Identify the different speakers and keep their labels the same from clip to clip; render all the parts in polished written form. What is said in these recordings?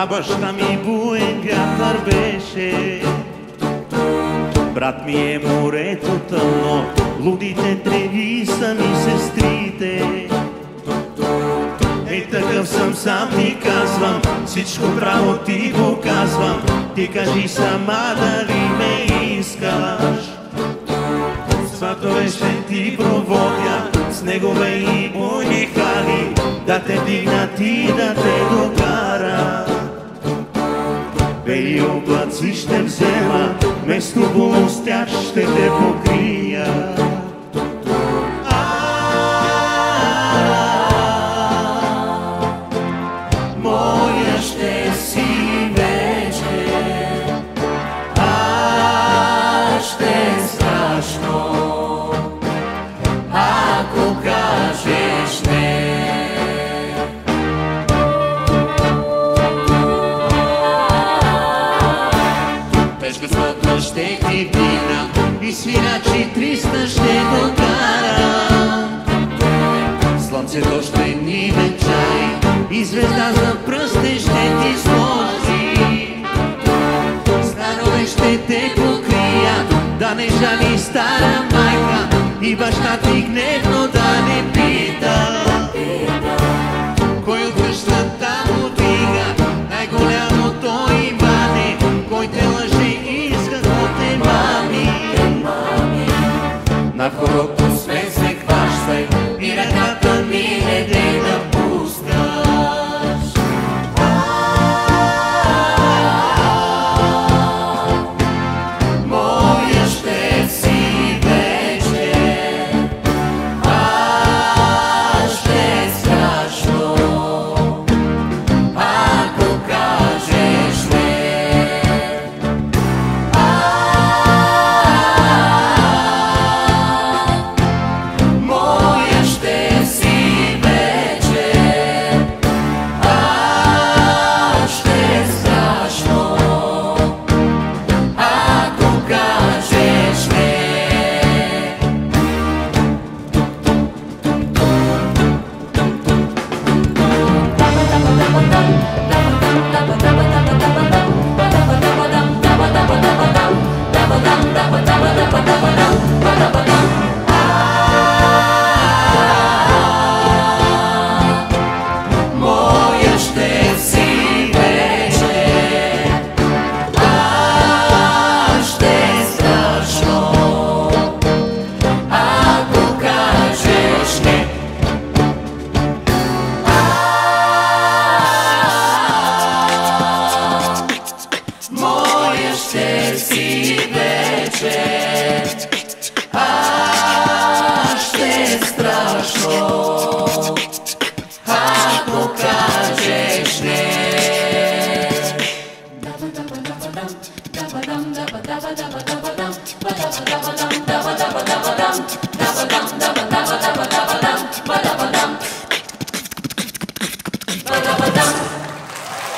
Speaker 1: а баща ми буен вятър беше. Брат ми е морето тъмно, лудите треви са ми сестрите. Ей, такъв съм, сам ти казвам, всичко право ти го казвам. Ти кажи сама дали ме искаш. Сватове ще ти проводя, снегове и бойни хали, да те дигнат и да те докара. Бели облаци ще взема, вместо болностях ще те покрия. Моя ще си вече, ще е страшно, ако кажеш не. Пешката ще ти вдигна и свирачи 300 ще докара. Слънцето ще ни венчай и звезда за пръсте ще ти сложи. Станове ще те покрия, да не жали стара майка и баща ти гневно да не пита. Кой от къщата му дига най-голямото имане, кой те лъже и иска да те мами. На хорото сме се хващай и ръката ми не дей да пускаш. Моя ще си вече, ще е страшно, ако кажеш не. Моя ще си вече, ще е страшно, ако кажеш не. Моя ще си вече, ще е страшно, ако кажеш не. Моя ще си вече, ще е страшно, ако кажеш не.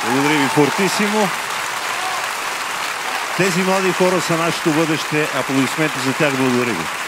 Speaker 2: Благодаря ви фортисимо. Тези млади хора са нашето бъдеще. Аплодисменти за тях. Благодаря ви.